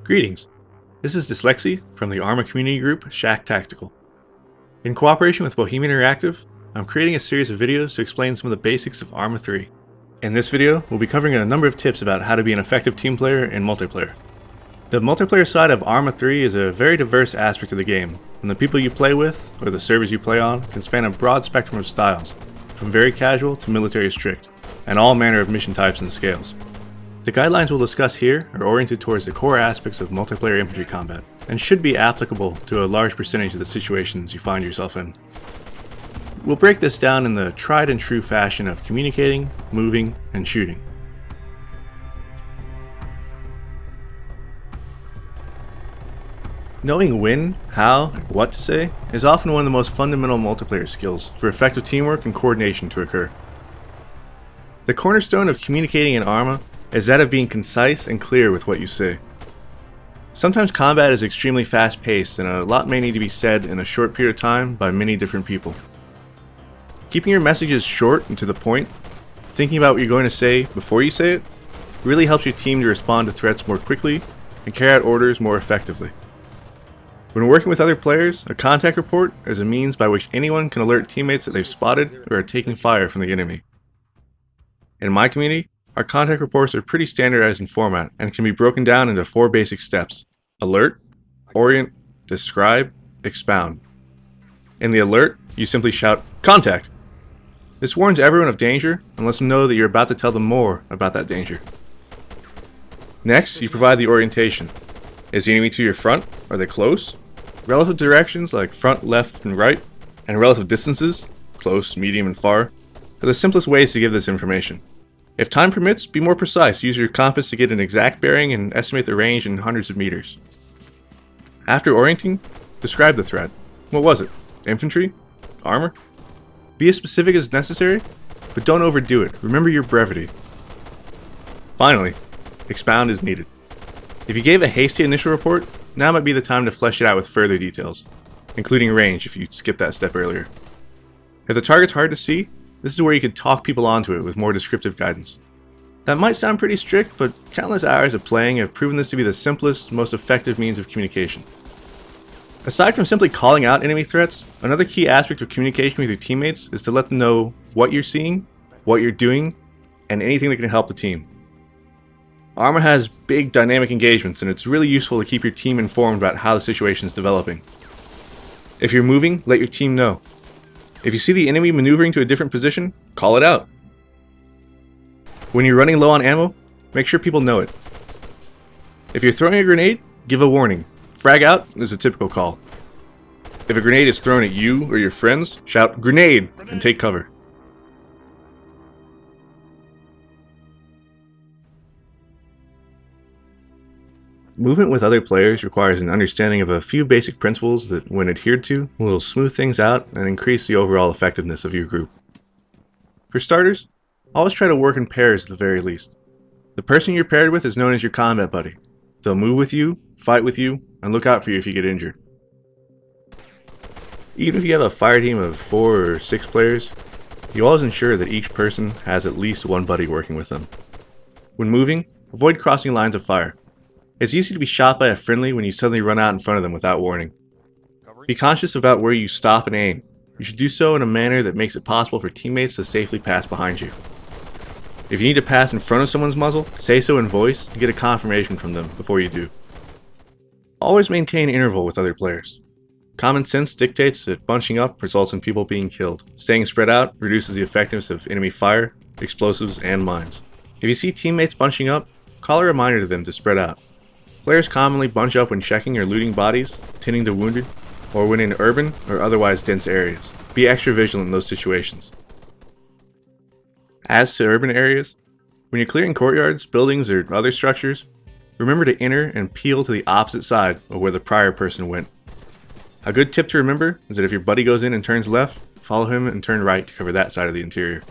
Greetings, this is Dyslexy from the ARMA community group Shack Tactical. In cooperation with Bohemian Interactive, I'm creating a series of videos to explain some of the basics of ARMA 3. In this video, we'll be covering a number of tips about how to be an effective team player in multiplayer. The multiplayer side of ARMA 3 is a very diverse aspect of the game, and the people you play with, or the servers you play on, can span a broad spectrum of styles, from very casual to military strict, and all manner of mission types and scales. The guidelines we'll discuss here are oriented towards the core aspects of multiplayer infantry combat, and should be applicable to a large percentage of the situations you find yourself in. We'll break this down in the tried and true fashion of communicating, moving, and shooting. Knowing when, how, and what to say is often one of the most fundamental multiplayer skills for effective teamwork and coordination to occur. The cornerstone of communicating in ARMA is that of being concise and clear with what you say. Sometimes combat is extremely fast-paced and a lot may need to be said in a short period of time by many different people. Keeping your messages short and to the point, thinking about what you're going to say before you say it, really helps your team to respond to threats more quickly and carry out orders more effectively. When working with other players, a contact report is a means by which anyone can alert teammates that they've spotted or are taking fire from the enemy. In my community, our contact reports are pretty standardized in format and can be broken down into 4 basic steps: alert, orient, describe, expound. In the alert, you simply shout, "Contact!" This warns everyone of danger and lets them know that you're about to tell them more about that danger. Next, you provide the orientation. Is the enemy to your front? Are they close? Relative directions like front, left, and right, and relative distances, close, medium, and far, are the simplest ways to give this information. If time permits, be more precise. Use your compass to get an exact bearing and estimate the range in hundreds of meters. After orienting, describe the threat. What was it? Infantry? Armor? Be as specific as necessary, but don't overdo it. Remember your brevity. Finally, expound as needed. If you gave a hasty initial report, now might be the time to flesh it out with further details, including range if you skipped that step earlier. If the target's hard to see, this is where you can talk people onto it with more descriptive guidance. That might sound pretty strict, but countless hours of playing have proven this to be the simplest, most effective means of communication. Aside from simply calling out enemy threats, another key aspect of communication with your teammates is to let them know what you're seeing, what you're doing, and anything that can help the team. ARMA has big dynamic engagements, and it's really useful to keep your team informed about how the situation is developing. If you're moving, let your team know. If you see the enemy maneuvering to a different position, call it out. When you're running low on ammo, make sure people know it. If you're throwing a grenade, give a warning. Frag out is a typical call. If a grenade is thrown at you or your friends, shout "Grenade!" and take cover. Movement with other players requires an understanding of a few basic principles that, when adhered to, will smooth things out and increase the overall effectiveness of your group. For starters, always try to work in pairs at the very least. The person you're paired with is known as your combat buddy. They'll move with you, fight with you, and look out for you if you get injured. Even if you have a fire team of 4 or 6 players, you always ensure that each person has at least one buddy working with them. When moving, avoid crossing lines of fire. It's easy to be shot by a friendly when you suddenly run out in front of them without warning. Be conscious about where you stop and aim. You should do so in a manner that makes it possible for teammates to safely pass behind you. If you need to pass in front of someone's muzzle, say so in voice and get a confirmation from them before you do. Always maintain interval with other players. Common sense dictates that bunching up results in people being killed. Staying spread out reduces the effectiveness of enemy fire, explosives, and mines. If you see teammates bunching up, call a reminder to them to spread out. Players commonly bunch up when checking or looting bodies, tending to wounded, or when in urban or otherwise dense areas. Be extra vigilant in those situations. As to urban areas, when you're clearing courtyards, buildings, or other structures, remember to enter and peel to the opposite side of where the prior person went. A good tip to remember is that if your buddy goes in and turns left, follow him and turn right to cover that side of the interior.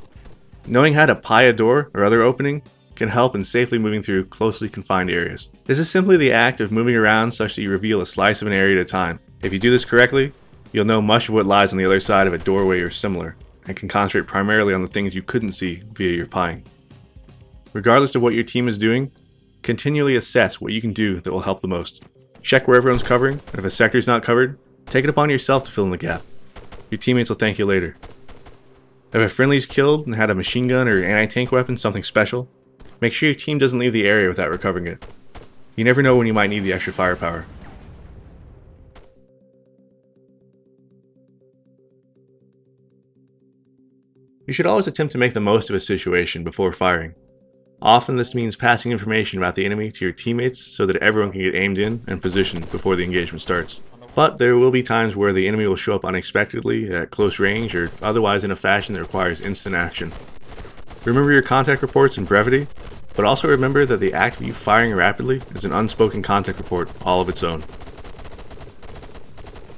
Knowing how to pie a door or other opening can help in safely moving through closely confined areas. This is simply the act of moving around such that you reveal a slice of an area at a time. If you do this correctly, you'll know much of what lies on the other side of a doorway or similar, and can concentrate primarily on the things you couldn't see via your pieing. Regardless of what your team is doing, Continually assess what you can do that will help the most. Check where everyone's covering, and if a sector is not covered, take it upon yourself to fill in the gap. Your teammates will thank you later. If a friendly is killed and had a machine gun or anti-tank weapon, something special, make sure your team doesn't leave the area without recovering it. You never know when you might need the extra firepower. You should always attempt to make the most of a situation before firing. Often this means passing information about the enemy to your teammates so that everyone can get aimed in and positioned before the engagement starts. But there will be times where the enemy will show up unexpectedly at close range or otherwise in a fashion that requires instant action. Remember your contact reports and brevity, but also remember that the act of you firing rapidly is an unspoken contact report all of its own.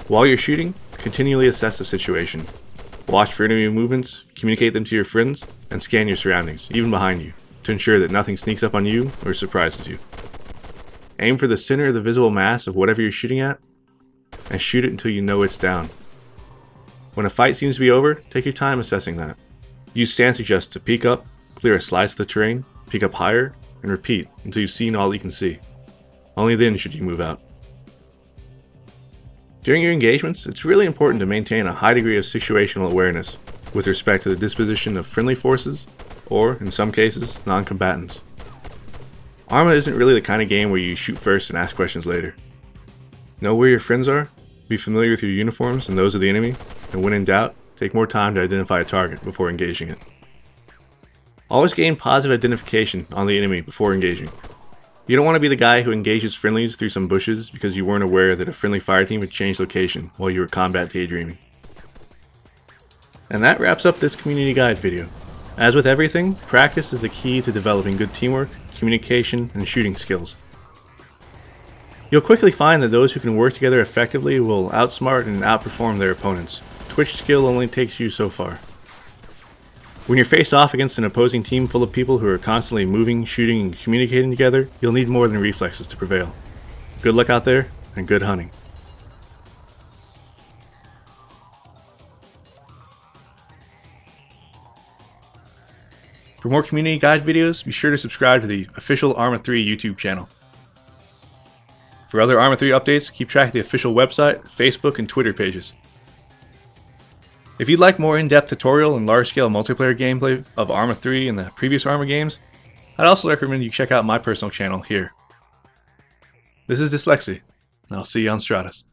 While you're shooting, continually assess the situation. Watch for enemy movements, communicate them to your friends, and scan your surroundings, even behind you, to ensure that nothing sneaks up on you or surprises you. Aim for the center of the visible mass of whatever you're shooting at, and shoot it until you know it's down. When a fight seems to be over, take your time assessing that. Use stance adjust to peek up, clear a slice of the terrain, peek up higher, and repeat until you've seen all you can see. Only then should you move out. During your engagements, it's really important to maintain a high degree of situational awareness with respect to the disposition of friendly forces, or, in some cases, non-combatants. ARMA isn't really the kind of game where you shoot first and ask questions later. Know where your friends are, be familiar with your uniforms and those of the enemy, and when in doubt, take more time to identify a target before engaging it. Always gain positive identification on the enemy before engaging. You don't want to be the guy who engages friendlies through some bushes because you weren't aware that a friendly fire team had changed location while you were combat daydreaming. And that wraps up this community guide video. As with everything, practice is the key to developing good teamwork, communication, and shooting skills. You'll quickly find that those who can work together effectively will outsmart and outperform their opponents. Twitch skill only takes you so far. When you're faced off against an opposing team full of people who are constantly moving, shooting, and communicating together, you'll need more than reflexes to prevail. Good luck out there, and good hunting. For more community guide videos, be sure to subscribe to the official ARMA 3 YouTube channel. For other ARMA 3 updates, keep track of the official website, Facebook, and Twitter pages. If you'd like more in-depth tutorial and large-scale multiplayer gameplay of ARMA 3 and the previous ARMA games, I'd also recommend you check out my personal channel here. This is Dyslexy, and I'll see you on Stratus.